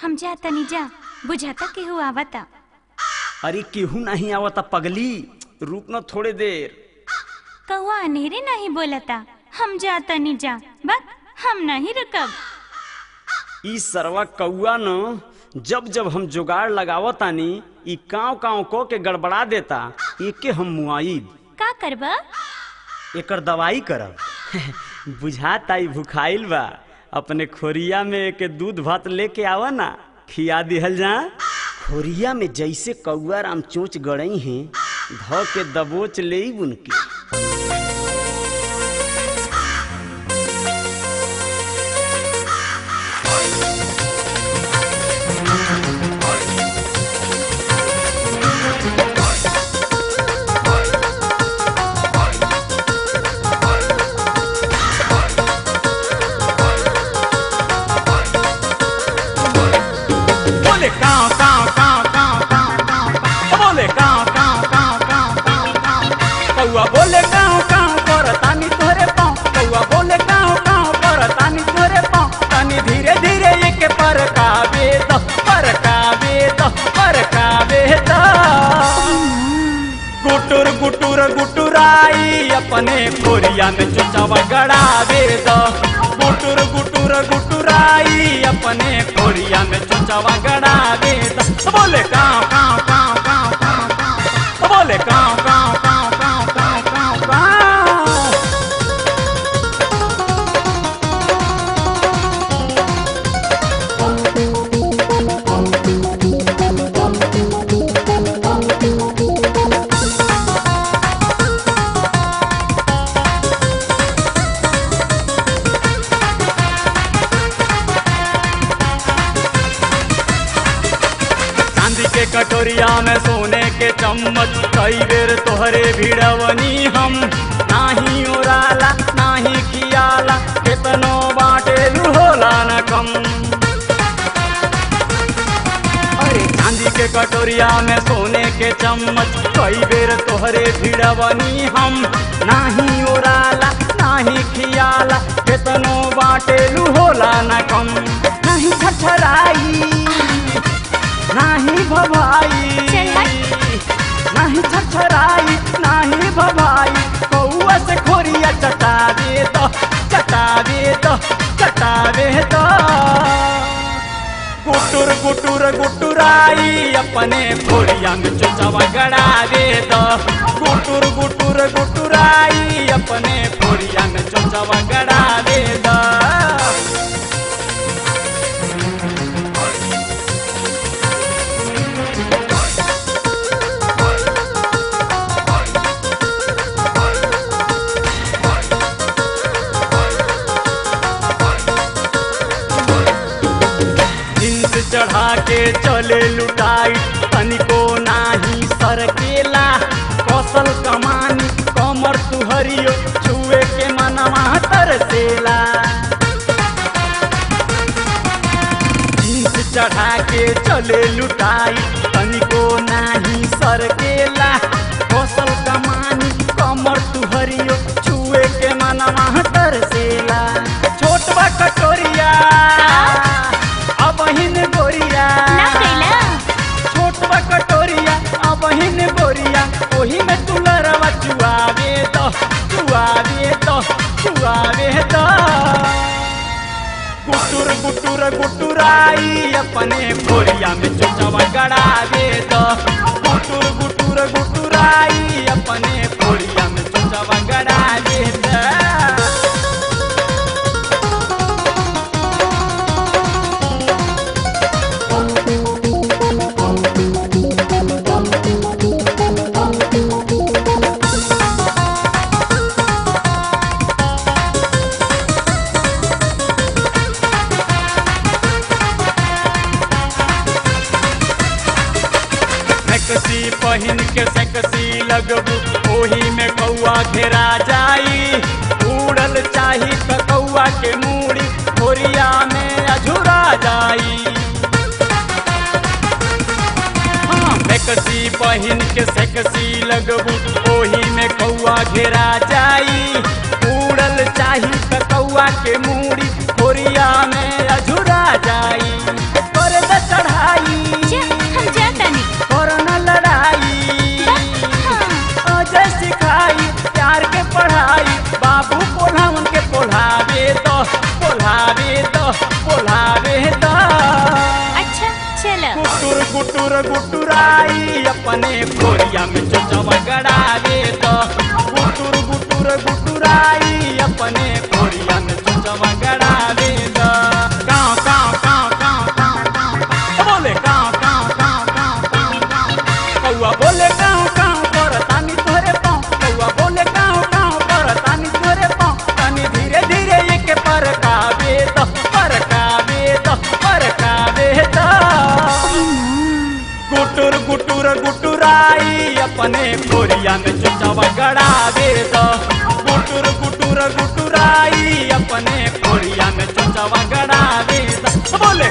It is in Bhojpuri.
हम जा तनी जा, बुझाता केहू आवता। अरे केहू नहीं आवता पगली, रुक न थोड़े देर। कौआ अनेरे नहीं बोलता, हम जा तनी जा, बस हम नहीं रुकब। ई सरवा कौआ न जब जब हम जुगाड़ लगावतानी ई काव काव को के गड़बड़ा देता। एके हम मुआइब। का करबा? एकर दवाई करब। बुझाता ई भुखाइल बा, अपने खोरिया में एक दूध भात लेके आवा ना, खिया दिहल जा। खोरिया में जैसे कौआ राम चोंच गड़ई हैं, ध के दबोच ले उनके। कौआ बोले गाँव गाँव करतानी तोहरे पाँव, कौआ बोले गाँव गाँव करतानी तोहरे पाँव। तानी धीरे धीरे एक परकावे द, परकावे द, परकावे द। गुटुर गुटुर गुटुराई अपने खोरिया में चुचावा गड़ावे द। गुटुर गुटुर गुटुराई अपने खोरिया में चुचावा गड़ावे द। बोले गाँव गाँव गाँव गाँव गाँव गाँव, बोले गाँव गाँव गाँव गाँव गाँव गाँव गाँव। चांदी के कटोरिया में सोने के चम्मच, कई बेर तोहरे भिड़वनी हम। नाही ओराला नाही खियाला, कितनो बाटे होला न कम। अरे चांदी के कटोरिया में सोने के चम्मच, कई बेर तोहरे भिड़वनी हम। नाही ओराला नाही खियाला, कितनो बाटे होला न कम। नहीं छछराई नाही भभाई, नाही छछराई नाही भभाई। कौआ से खोरिया चटावे तो, चटावे तो, चटावे तो। गुटुर गुटुर गुटुराई अपने खोरिया में चुचावा गड़ावे तो। गुटुर गुटुर गुटुराई अपने खोरिया में चुचावा गड़ावे तो। चढ़ा के चले लुटाई, तनिको नाही सरकेला। कौशल कमानी कमर तुहरियो, छुए के मनवा तरसेला। जींस चढ़ा के चले लुटाई, तनिको नाही सरकेला। कौशल कमानी कमर तुहरियो, छुए के मनवा तरसेला। छोट बा कटोरिया अबहिन गोरिया, छोट बा कटोरिया अबहिन गोरिया। ओही में तुलरवा चुआवे तो, चुआवे तो, चुआवे तो। गुटुर गुटुर गुटुराई अपने खोरिया में चुचावा गड़ावे तो। गुटुर गुटुर गुटुराई अपने खोरिया में चुचावा गड़ावे तो। सेक्सी पहिन के सेक्सी लगबू, ओही में कौआ घेरा जाई। उड़ल चाही त कौआ के मूड़ी, खोरिया में अझुरा जाई। हाँ, सेक्सी पहिन के सेक्सी लगबू, ओही में कौआ घेरा जाई। उड़ल चाही त कौआ के मूड़ी, खोरिया में अझुरा जाई। कर गुटुर गुटुराई अपने खोरिया में चोचवा गड़ावे दो। गुटुर गुटुर गुटुराई अपने खोरिया में चोचवा गड़ावे दो। काव काव काव काव काव काव बोले काव काव काव काव काव काव कौआ बोले काव काव कर तानी तोरे पाँव। कौआ बोले काव काव कर तानी तोरे पाँव। तानी धीरे धीरे एक परकावे दो परकावे दो परकावे दो। गुटुर गुटुर गुटुराई अपने खोरिया में चोचवा गड़ावे दो। गुटुर गुटुर गुटुराई अपने खोरिया में चोचवा गड़ावे दो। बोले